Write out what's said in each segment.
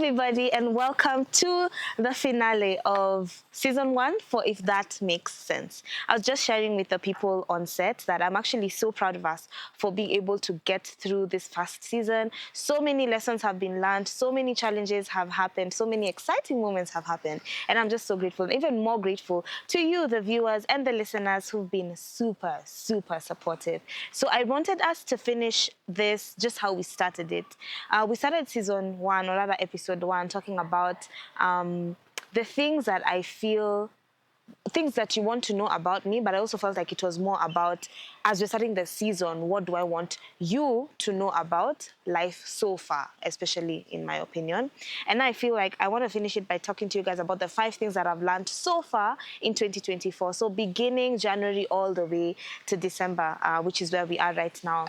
everybody, and welcome to the finale of season 1 for If That Makes Sense. I was just sharing with the people on set that I'm actually so proud of us for being able to get through this first season. So many lessons have been learned, so many challenges have happened, so many exciting moments have happened, and I'm just so grateful, and even more grateful to you, the viewers and the listeners who've been super, super supportive. So I wanted us to finish this just how we started it. We started season 1, or rather episode 1, talking about the things that I feel, things that you want to know about me, but I also felt like it was more about, as we're starting the season, what do I want you to know about life so far, especially in my opinion. And I feel like I want to finish it by talking to you guys about the 5 things that I've learned so far in 2024. So beginning January all the way to December, which is where we are right now.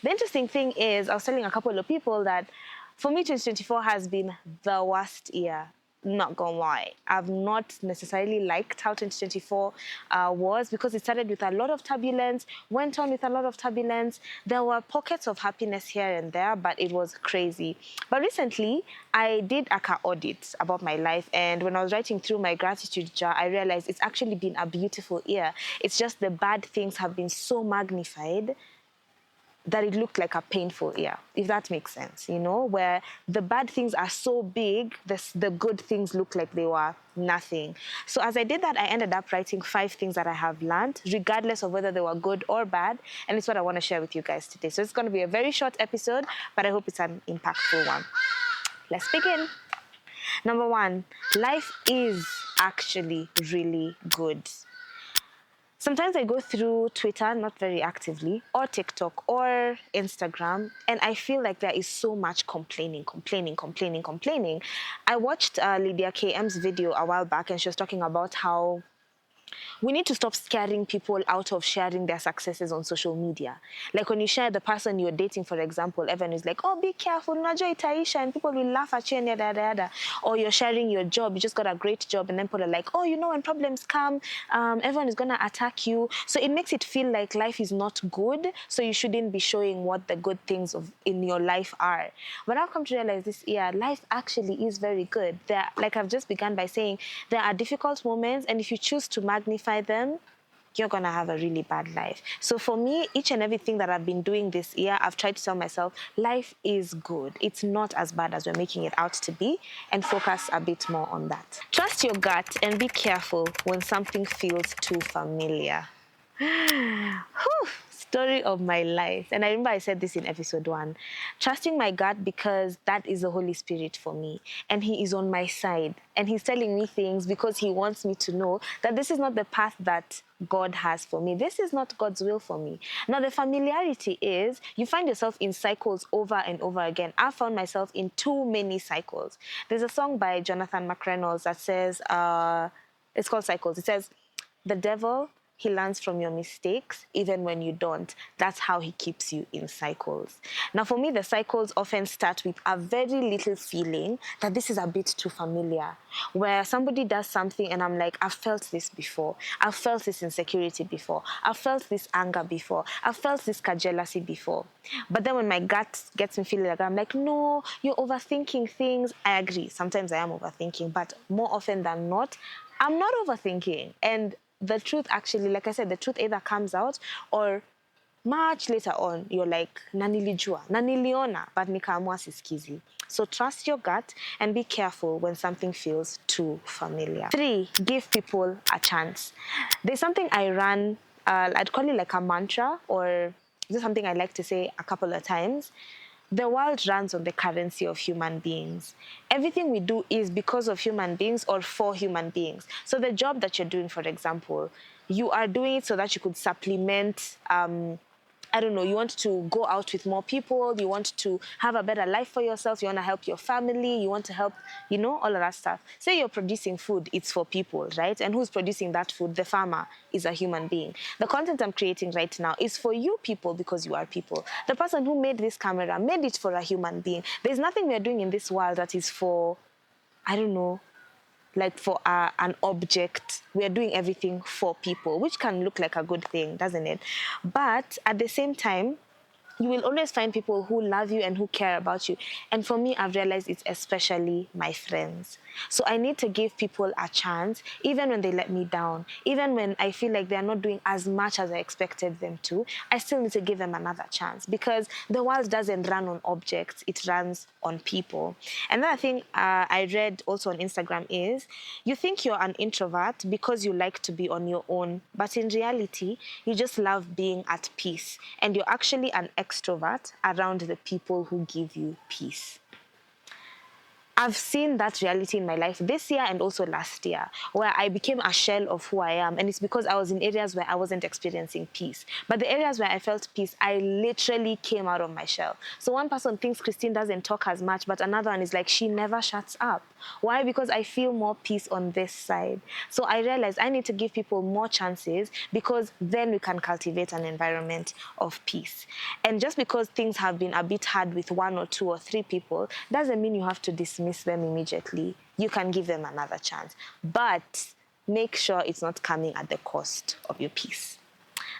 The interesting thing is, I was telling a couple of people that for me, 2024 has been the worst year. Not gonna lie. I've not necessarily liked how 2024 was, because it started with a lot of turbulence, went on with a lot of turbulence. There were pockets of happiness here and there, but it was crazy. But recently, I did a audit about my life, and when I was writing through my gratitude jar, I realized it's actually been a beautiful year. It's just the bad things have been so magnified that it looked like a painful year, if that makes sense, you know, where the bad things are so big, the good things look like they were nothing. So as I did that, I ended up writing 5 things that I have learned, regardless of whether they were good or bad, and it's what I want to share with you guys today. So it's going to be a very short episode, but I hope it's an impactful one. Let's begin. Number 1, life is actually really good. Sometimes I go through Twitter, not very actively, or TikTok, or Instagram, and I feel like there is so much complaining. I watched Lydia KM's video a while back, and she was talking about how we need to stop scaring people out of sharing their successes on social media. Like when you share the person you're dating, for example, everyone is like, oh, be careful, unajua itaisha, and people will laugh at you and yada. Or you're sharing your job, you just got a great job, and then people are like, oh, you know, when problems come, everyone is gonna attack you. So it makes it feel like life is not good, so you shouldn't be showing what the good things in your life are. But I've come to realize this year, life actually is very good. Like I've just begun by saying, there are difficult moments, and if you choose to magnify them, you're going to have a really bad life. So for me, each and everything that I've been doing this year, I've tried to tell myself, life is good. It's not as bad as we're making it out to be, and focus a bit more on that. Trust your gut and be careful when something feels too familiar. Whew, story of my life. And I remember I said this in episode 1. Trusting my gut, because that is the Holy Spirit for me. And he is on my side. And he's telling me things because he wants me to know that this is not the path that God has for me. This is not God's will for me. Now, the familiarity is you find yourself in cycles over and over again. I found myself in too many cycles. There's a song by Jonathan McReynolds that says, it's called Cycles. It says, the devil, he learns from your mistakes, even when you don't. That's how he keeps you in cycles. Now, for me, the cycles often start with a very little feeling that this is a bit too familiar, where somebody does something and I'm like, I've felt this before. I've felt this insecurity before. I've felt this anger before. I've felt this jealousy before. But then when my gut gets me feeling like that, I'm like, no, you're overthinking things. I agree. Sometimes I am overthinking, but more often than not, I'm not overthinking. And the truth actually, like I said, the truth either comes out, or much later on, you're like, nanilijua, naniliona, but nikaamua sisikizi. So trust your gut and be careful when something feels too familiar. 3, give people a chance. There's something I run, I'd call it like a mantra, or this is something I like to say a couple of times. The world runs on the currency of human beings. Everything we do is because of human beings or for human beings. So the job that you're doing, for example, you are doing it so that you could supplement, I don't know, you want to go out with more people, you want to have a better life for yourself, you want to help your family, you want to help, you know, all of that stuff. Say you're producing food, it's for people, right? And who's producing that food? The farmer is a human being. The content I'm creating right now is for you people, because you are people. The person who made this camera made it for a human being. There's nothing we're doing in this world that is for, I don't know, like for an object. We are doing everything for people, which can look like a good thing, doesn't it? But at the same time, you will always find people who love you and who care about you. And for me, I've realized it's especially my friends. So I need to give people a chance, even when they let me down, even when I feel like they're not doing as much as I expected them to. I still need to give them another chance, because the world doesn't run on objects, it runs on people. Another thing I read also on Instagram is, you think you're an introvert because you like to be on your own, but in reality, you just love being at peace, and you're actually an extrovert around the people who give you peace. I've seen that reality in my life this year and also last year, where I became a shell of who I am. And it's because I was in areas where I wasn't experiencing peace. But the areas where I felt peace, I literally came out of my shell. So one person thinks Christine doesn't talk as much, but another one is like, she never shuts up. Why? Because I feel more peace on this side. So I realized I need to give people more chances, because then we can cultivate an environment of peace. And just because things have been a bit hard with one or two or three people, doesn't mean you have to dismiss them immediately. You can give them another chance. But make sure it's not coming at the cost of your peace.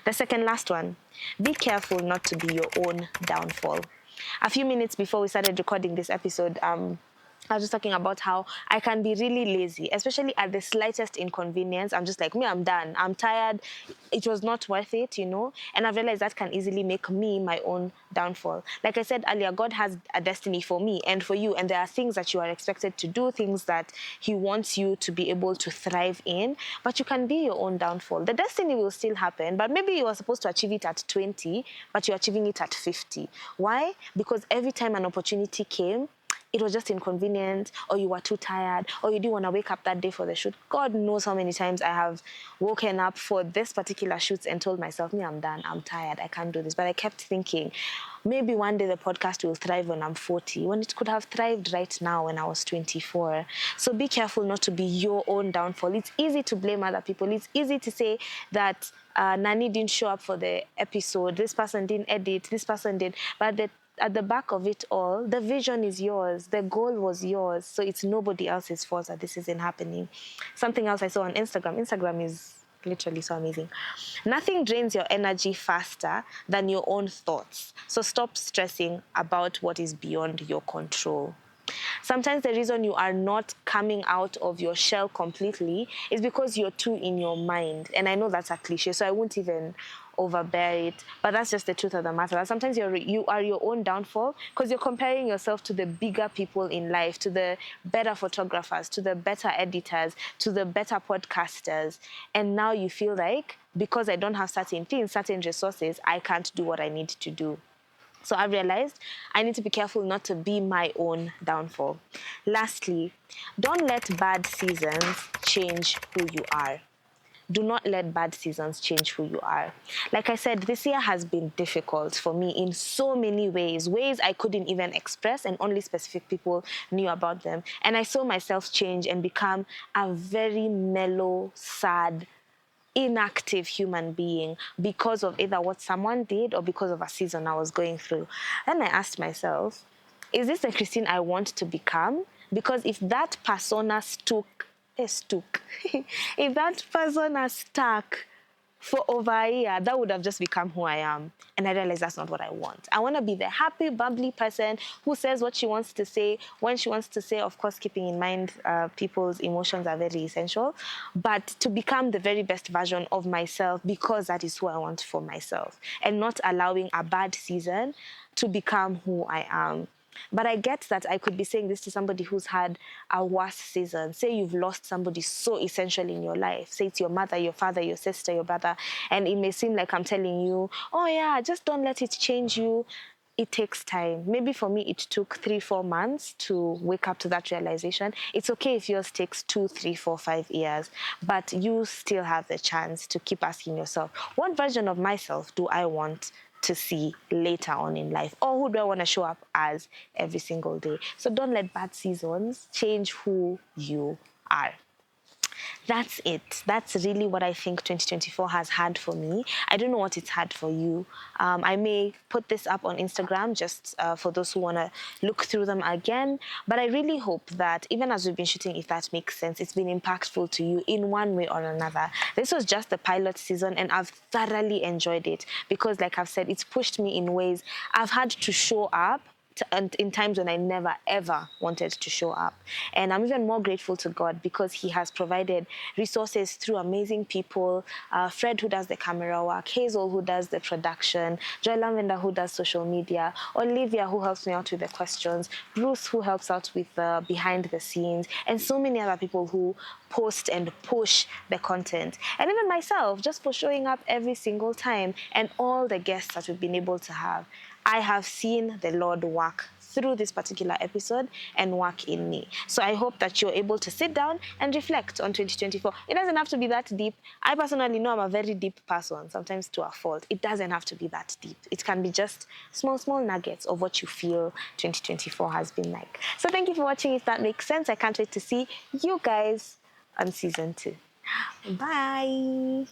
The second last one, be careful not to be your own downfall. A few minutes before we started recording this episode, I was just talking about how I can be really lazy, especially at the slightest inconvenience. I'm just like, I'm done. I'm tired. It was not worth it, you know? And I've realized that can easily make me my own downfall. Like I said earlier, God has a destiny for me and for you. And there are things that you are expected to do, things that He wants you to be able to thrive in. But you can be your own downfall. The destiny will still happen, but maybe you are supposed to achieve it at 20, but you're achieving it at 50. Why? Because every time an opportunity came, it was just inconvenient, or you were too tired, or you didn't want to wake up that day for the shoot. God knows how many times I have woken up for this particular shoot and told myself, I'm done, I'm tired, I can't do this. But I kept thinking, maybe one day the podcast will thrive when I'm 40, when it could have thrived right now when I was 24. So be careful not to be your own downfall. It's easy to blame other people. It's easy to say that Nani didn't show up for the episode, this person didn't edit, this person did. But at the back of it all, the vision is yours. The goal was yours. So it's nobody else's fault that this isn't happening. Something else I saw on Instagram. Instagram is literally so amazing. Nothing drains your energy faster than your own thoughts. So stop stressing about what is beyond your control. Sometimes the reason you are not coming out of your shell completely is because you're too in your mind. And I know that's a cliche, so I won't even overbear it. But that's just the truth of the matter. Sometimes you are your own downfall because you're comparing yourself to the bigger people in life, to the better photographers, to the better editors, to the better podcasters. And now you feel like, because I don't have certain things, certain resources, I can't do what I need to do. So I realized I need to be careful not to be my own downfall. Lastly, don't let bad seasons change who you are. Do not let bad seasons change who you are. Like I said, this year has been difficult for me in so many ways I couldn't even express, and only specific people knew about them. And I saw myself change and become a very mellow, sad, inactive human being because of either what someone did or because of a season I was going through. Then I asked myself, is this the Christine I want to become? Because if that persona if that persona stuck for over a year, that would have just become who I am. And I realized that's not what I want. I want to be the happy, bubbly person who says what she wants to say, when she wants to say, of course, keeping in mind people's emotions are very essential, but to become the very best version of myself, because that is who I want for myself, and not allowing a bad season to become who I am. But I get that I could be saying this to somebody who's had a worse season. Say you've lost somebody so essential in your life. Say it's your mother, your father, your sister, your brother. And it may seem like I'm telling you, oh yeah, just don't let it change you. It takes time. Maybe for me, it took 3-4 months to wake up to that realization. It's okay if yours takes 2, 3, 4, 5 years, but you still have the chance to keep asking yourself, what version of myself do I want to see later on in life? Or who do I want to show up as every single day? So don't let bad seasons change who you are. that's it. That's really what I think 2024 has had for me. I don't know what it's had for you. I may put this up on Instagram just for those who want to look through them again. But I really hope that even as we've been shooting, if that makes sense, it's been impactful to you in one way or another. This was just the pilot season and I've thoroughly enjoyed it because, like I've said, it's pushed me in ways I've had to show up and in times when I never ever wanted to show up. And I'm even more grateful to God because He has provided resources through amazing people. Fred, who does the camera work, Hazel, who does the production, Joy Lavender, who does social media, Olivia, who helps me out with the questions, Bruce, who helps out with the behind the scenes, and so many other people who post and push the content. And even myself, just for showing up every single time, and all the guests that we've been able to have. I have seen the Lord work through this particular episode and work in me. So I hope that you're able to sit down and reflect on 2024. It doesn't have to be that deep. I personally know I'm a very deep person, sometimes to a fault. It doesn't have to be that deep. It can be just small, small nuggets of what you feel 2024 has been like. So thank you for watching. If that makes sense, I can't wait to see you guys on season 2. Bye.